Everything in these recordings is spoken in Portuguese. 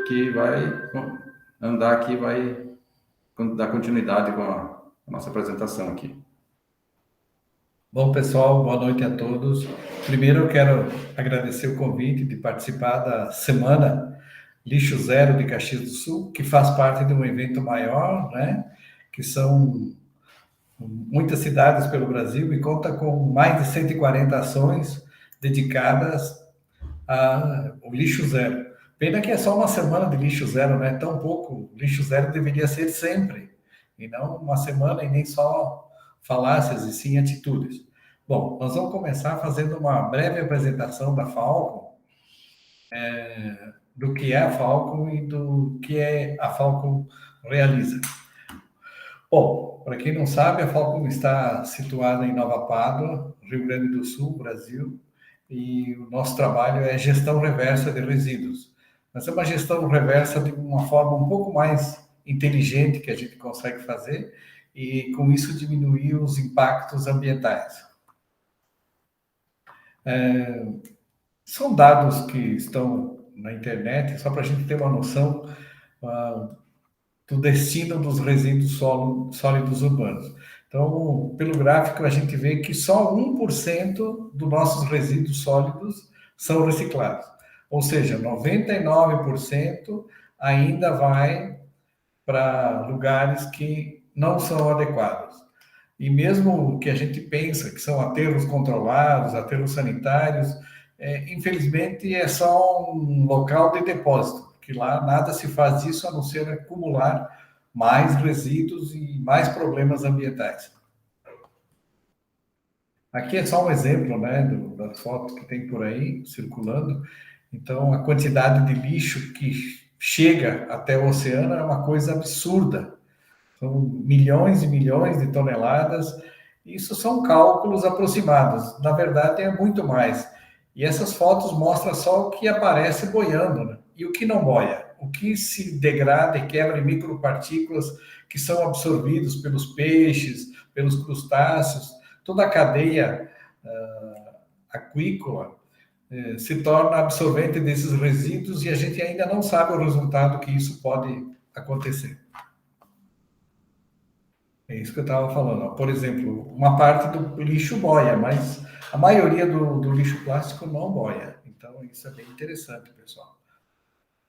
que vai andar aqui, vai dar continuidade com a nossa apresentação aqui. Bom, pessoal, boa noite a todos. Primeiro, eu quero agradecer o convite de participar da Semana Lixo Zero de Caxias do Sul, que faz parte de um evento maior, né? Que são muitas cidades pelo Brasil e conta com mais de 140 ações dedicadas ao lixo zero. Pena que é só uma semana de lixo zero, né? Tão pouco. Lixo zero deveria ser sempre, e não uma semana e nem só falácias, e sim atitudes. Bom, nós vamos começar fazendo uma breve apresentação da Falcon, do que é a Falcon e do que a Falcon realiza. Bom, para quem não sabe, a Falcon está situada em Nova Pádua, Rio Grande do Sul, Brasil, e o nosso trabalho é gestão reversa de resíduos. Mas é uma gestão reversa de uma forma um pouco mais inteligente que a gente consegue fazer e, com isso, diminuir os impactos ambientais. São dados que estão na internet, só para a gente ter uma noção do destino dos resíduos sólidos urbanos. Então, pelo gráfico, a gente vê que só 1% dos nossos resíduos sólidos são reciclados. Ou seja, 99% ainda vai para lugares que não são adequados. E mesmo que a gente pensa que são aterros controlados, aterros sanitários, infelizmente é só um local de depósito, porque lá nada se faz disso a não ser acumular mais resíduos e mais problemas ambientais. Aqui é só um exemplo, né, das fotos que tem por aí circulando. Então, a quantidade de lixo que chega até o oceano é uma coisa absurda. São milhões e milhões de toneladas. Isso são cálculos aproximados. Na verdade, é muito mais. E essas fotos mostram só o que aparece boiando, né? E o que não boia. O que se degrada e quebra em micropartículas que são absorvidos pelos peixes, pelos crustáceos, toda a cadeia aquícola se torna absorvente desses resíduos e a gente ainda não sabe o resultado que isso pode acontecer. É isso que eu estava falando. Por exemplo, uma parte do lixo boia, mas a maioria do lixo plástico não boia. Então, isso é bem interessante, pessoal.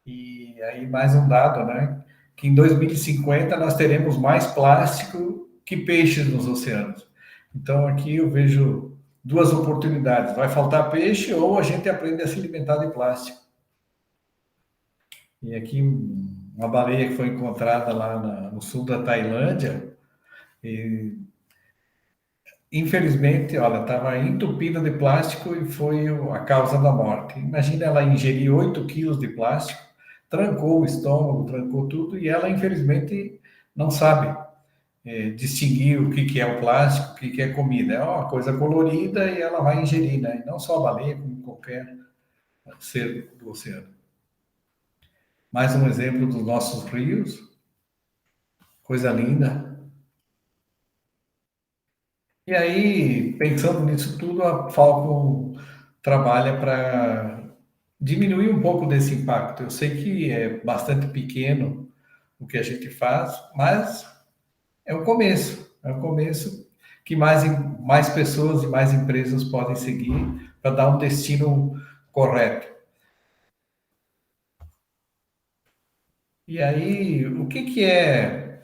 E aí, mais um dado, né? Que em 2050 nós teremos mais plástico que peixes nos oceanos. Então, aqui eu vejo duas oportunidades. Vai faltar peixe ou a gente aprende a se alimentar de plástico. E aqui, uma baleia que foi encontrada lá no sul da Tailândia, e infelizmente, olha, estava entupida de plástico e foi a causa da morte. Imagina ela ingerir 8 quilos de plástico, trancou o estômago, trancou tudo, e ela, infelizmente, não sabe distinguir o que é o plástico, o que é comida. É uma coisa colorida e ela vai ingerir, né? E não só a baleia, como qualquer ser do oceano. Mais um exemplo dos nossos rios. Coisa linda. E aí, pensando nisso tudo, a Falcon trabalha para diminuir um pouco desse impacto. Eu sei que é bastante pequeno o que a gente faz, mas é o começo que mais pessoas e mais empresas podem seguir para dar um destino correto. E aí, o que é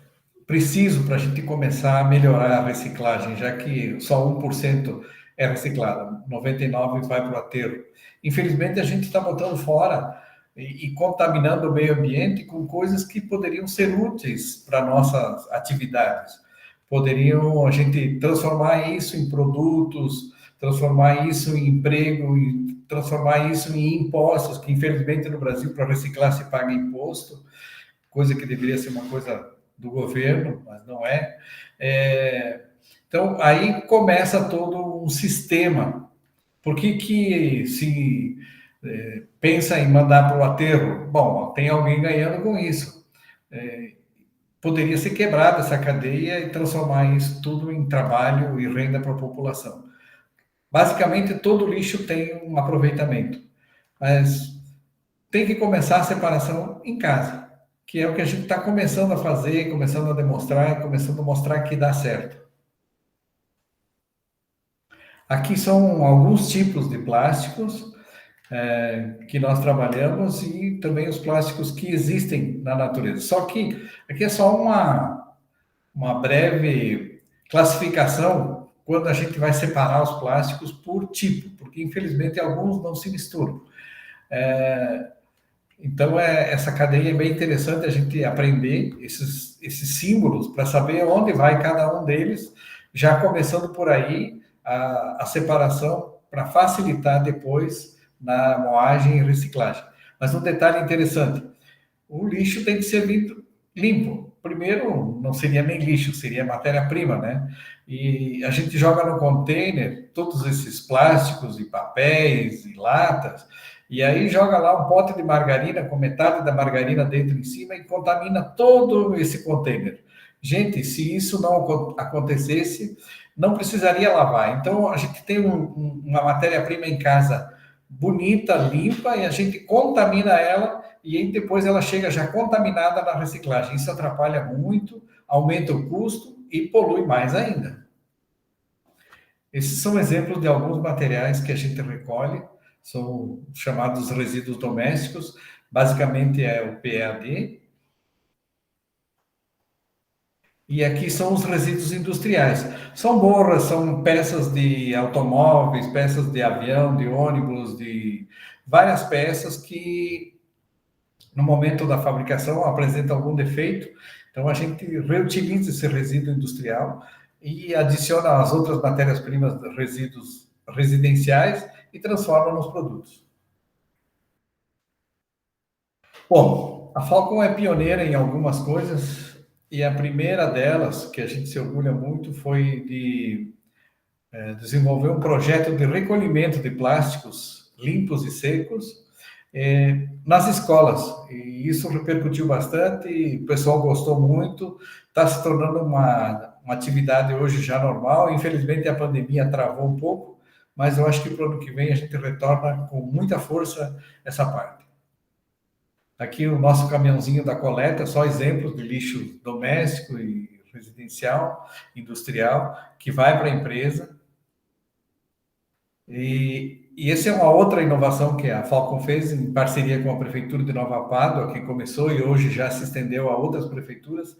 preciso para a gente começar a melhorar a reciclagem, já que só 1% é reciclado, 99% vai para o aterro? Infelizmente, a gente está botando fora e contaminando o meio ambiente com coisas que poderiam ser úteis para nossas atividades. Poderiam a gente transformar isso em produtos, transformar isso em emprego, e transformar isso em impostos, que infelizmente no Brasil, para reciclar, se paga imposto, coisa que deveria ser uma coisa do governo, mas não é. Então, aí começa todo um sistema. Por que se pensa em mandar para o aterro? Bom, tem alguém ganhando com isso. Poderia ser quebrada essa cadeia e transformar isso tudo em trabalho e renda para a população. Basicamente, todo lixo tem um aproveitamento, mas tem que começar a separação em casa, que é o que a gente está começando a fazer, começando a demonstrar, começando a mostrar que dá certo. Aqui são alguns tipos de plásticos que nós trabalhamos e também os plásticos que existem na natureza. Só que aqui é só uma breve classificação quando a gente vai separar os plásticos por tipo, porque infelizmente alguns não se misturam. Então, essa cadeia é bem interessante a gente aprender esses símbolos para saber onde vai cada um deles, já começando por aí a separação para facilitar depois na moagem e reciclagem. Mas um detalhe interessante, o lixo tem que ser limpo. Primeiro, não seria nem lixo, seria matéria-prima, né? E a gente joga no container todos esses plásticos e papéis e latas, e aí joga lá um pote de margarina com metade da margarina dentro em cima e contamina todo esse container. Gente, se isso não acontecesse, não precisaria lavar. Então, a gente tem uma matéria-prima em casa bonita, limpa, e a gente contamina ela, e aí depois ela chega já contaminada na reciclagem. Isso atrapalha muito, aumenta o custo e polui mais ainda. Esses são exemplos de alguns materiais que a gente recolhe, são chamados resíduos domésticos, basicamente é o PEAD. E aqui são os resíduos industriais. São borras, são peças de automóveis, peças de avião, de ônibus, de várias peças que no momento da fabricação apresenta algum defeito, então a gente reutiliza esse resíduo industrial e adiciona as outras matérias-primas, resíduos residenciais e transforma nos produtos. Bom, a Falcon é pioneira em algumas coisas e a primeira delas, que a gente se orgulha muito, foi de desenvolver um projeto de recolhimento de plásticos limpos e secos nas escolas, e isso repercutiu bastante, o pessoal gostou muito, está se tornando uma atividade hoje já normal. Infelizmente a pandemia travou um pouco, mas eu acho que para o ano que vem a gente retorna com muita força essa parte. Aqui o nosso caminhãozinho da coleta, só exemplos de lixo doméstico e residencial, industrial, que vai para a empresa. E essa é uma outra inovação que a Falcon fez em parceria com a Prefeitura de Nova Pádua, que começou e hoje já se estendeu a outras prefeituras,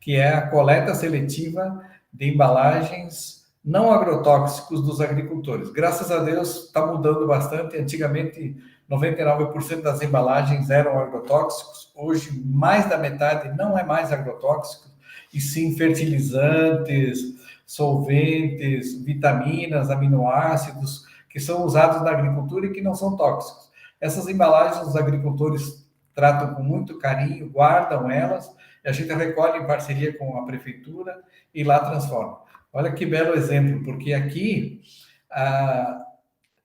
que é a coleta seletiva de embalagens não agrotóxicos dos agricultores. Graças a Deus está mudando bastante. Antigamente, 99% das embalagens eram agrotóxicos. Hoje, mais da metade não é mais agrotóxico, e sim fertilizantes, solventes, vitaminas, aminoácidos, que são usados na agricultura e que não são tóxicos. Essas embalagens os agricultores tratam com muito carinho, guardam elas, e a gente recolhe em parceria com a prefeitura e lá transforma. Olha que belo exemplo, porque aqui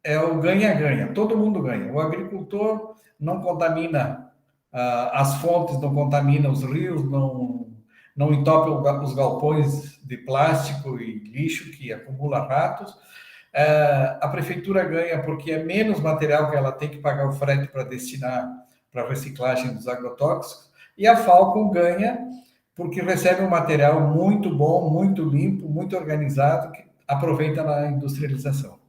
é o ganha-ganha, todo mundo ganha. O agricultor não contamina as fontes, não contamina os rios, não entope os galpões de plástico e lixo que acumula ratos. A prefeitura ganha porque é menos material que ela tem que pagar o frete para destinar para a reciclagem dos agrotóxicos, e a Falcon ganha porque recebe um material muito bom, muito limpo, muito organizado, que aproveita na industrialização.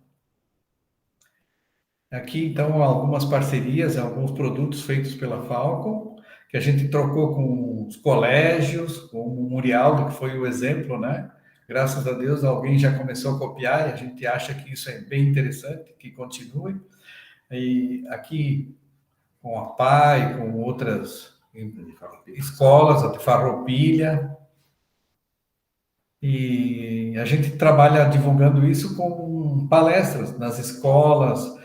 Aqui, então, algumas parcerias, alguns produtos feitos pela Falcon, que a gente trocou com os colégios, com o Murialdo, que foi o exemplo, né? Graças a Deus, alguém já começou a copiar e a gente acha que isso é bem interessante, que continue. E aqui, com a PAI, com outras escolas, a de Farroupilha, e a gente trabalha divulgando isso com palestras nas escolas,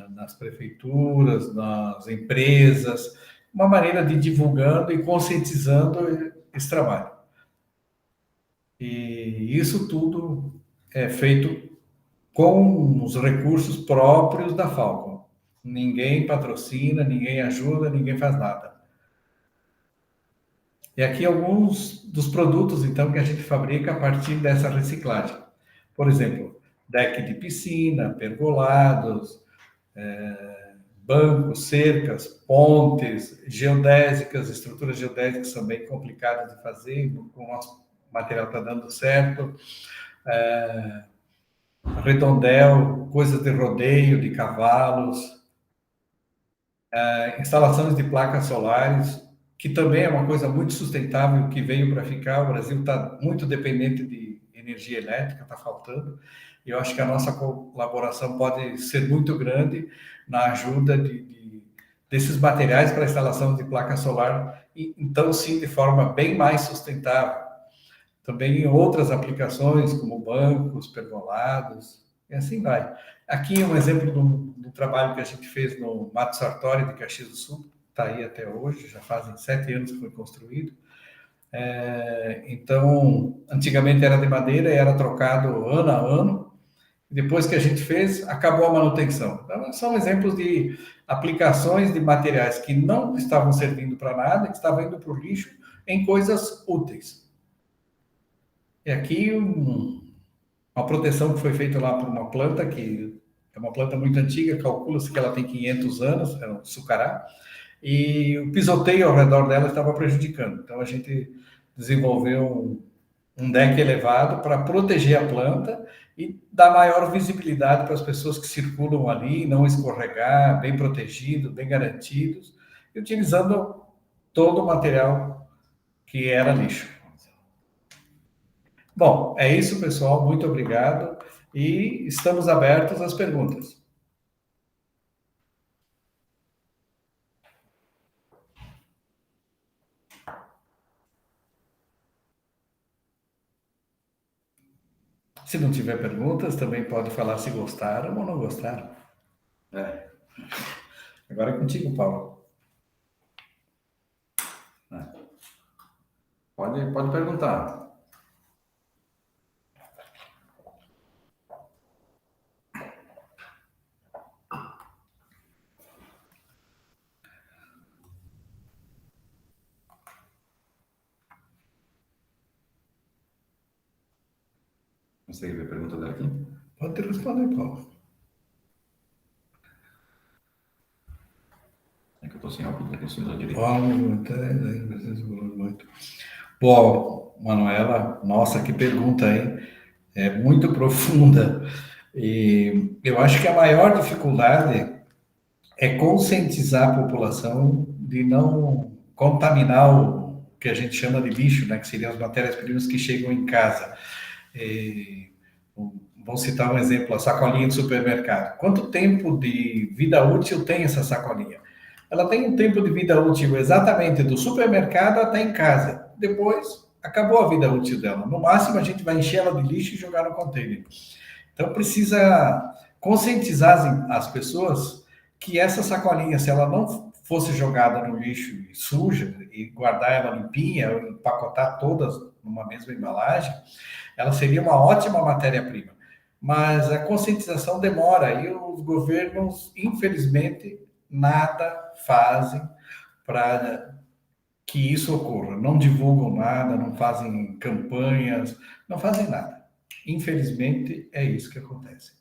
nas prefeituras, nas empresas, uma maneira de divulgando e conscientizando esse trabalho. E isso tudo é feito com os recursos próprios da Falcon. Ninguém patrocina, ninguém ajuda, ninguém faz nada. E aqui alguns dos produtos, então, que a gente fabrica a partir dessa reciclagem. Por exemplo, deck de piscina, pergolados, bancos, cercas, pontes, geodésicas, estruturas geodésicas são bem complicadas de fazer, o nosso material está dando certo. Redondel, coisas de rodeio de cavalos, instalações de placas solares, que também é uma coisa muito sustentável que veio para ficar. O Brasil está muito dependente de energia elétrica, está faltando. E eu acho que a nossa colaboração pode ser muito grande na ajuda desses materiais para a instalação de placa solar, e então sim de forma bem mais sustentável. Também em outras aplicações, como bancos, pergolados, e assim vai. Aqui é um exemplo do trabalho que a gente fez no Mato Sartori de Caxias do Sul, está aí até hoje, já fazem 7 anos que foi construído. Então, antigamente era de madeira e era trocado ano a ano. Depois que a gente fez, acabou a manutenção. Então, são exemplos de aplicações de materiais que não estavam servindo para nada, que estavam indo para o lixo, em coisas úteis. E aqui uma proteção que foi feita lá por uma planta que é uma planta muito antiga, calcula-se que ela tem 500 anos, é um sucará, e o pisoteio ao redor dela estava prejudicando. Então a gente desenvolveu um deck elevado para proteger a planta e dar maior visibilidade para as pessoas que circulam ali, não escorregar, bem protegidos, bem garantidos, e utilizando todo o material que era lixo. Bom, é isso, pessoal. Muito obrigado e estamos abertos às perguntas. Se não tiver perguntas, também pode falar se gostaram ou não gostaram. É, Agora é contigo, Paulo. pode perguntar. Consegue ver a pergunta dela aqui? Pode responder, Paulo. É que eu estou sem óculos, não consigo ler direito. Bom, Manuela, nossa, que pergunta, hein? É muito profunda. E eu acho que a maior dificuldade é conscientizar a população de não contaminar o que a gente chama de lixo, né? Que seriam as matérias-primas que chegam em casa. E, vamos citar um exemplo, a sacolinha de supermercado. Quanto tempo de vida útil tem essa sacolinha? Ela tem um tempo de vida útil exatamente do supermercado até em casa. Depois, acabou a vida útil dela. No máximo, a gente vai encher ela de lixo e jogar no container. Então, precisa conscientizar as pessoas que essa sacolinha, se ela não fosse jogada no lixo e suja, e guardar ela limpinha, empacotar todas numa mesma embalagem, ela seria uma ótima matéria-prima. Mas a conscientização demora e os governos, infelizmente, nada fazem para que isso ocorra. Não divulgam nada, não fazem campanhas, não fazem nada. Infelizmente, é isso que acontece.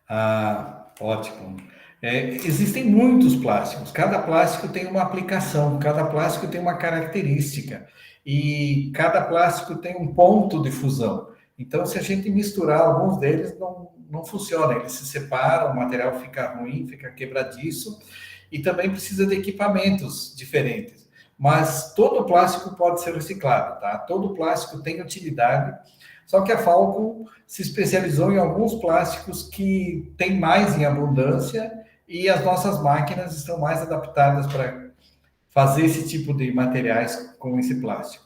Ah, ótimo. Existem muitos plásticos, cada plástico tem uma aplicação, cada plástico tem uma característica, e cada plástico tem um ponto de fusão. Então, se a gente misturar alguns deles, não funciona, eles se separam, o material fica ruim, fica quebradiço, e também precisa de equipamentos diferentes. Mas todo plástico pode ser reciclado, tá? Todo plástico tem utilidade, só que a Falcon se especializou em alguns plásticos que tem mais em abundância e as nossas máquinas estão mais adaptadas para fazer esse tipo de materiais com esse plástico.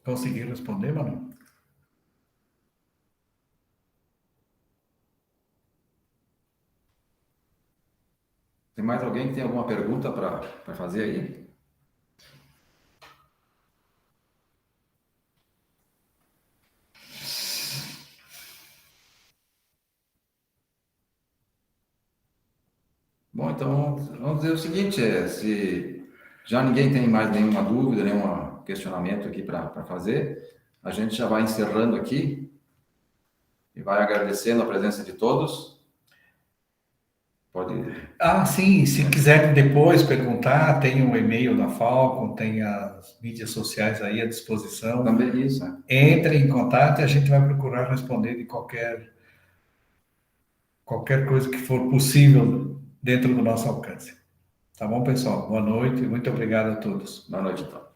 Conseguiu responder, Manu? Tem mais alguém que tem alguma pergunta para fazer aí? Bom, então vamos dizer o seguinte, se já ninguém tem mais nenhuma dúvida, nenhum questionamento aqui para fazer, a gente já vai encerrando aqui e vai agradecendo a presença de todos. Pode. Ah, sim, se quiserem depois perguntar, tem o e-mail da Falcon, tem as mídias sociais aí à disposição. Também isso, né? Entrem em contato e a gente vai procurar responder de qualquer coisa que for possível dentro do nosso alcance. Tá bom, pessoal? Boa noite e muito obrigado a todos. Boa noite, então.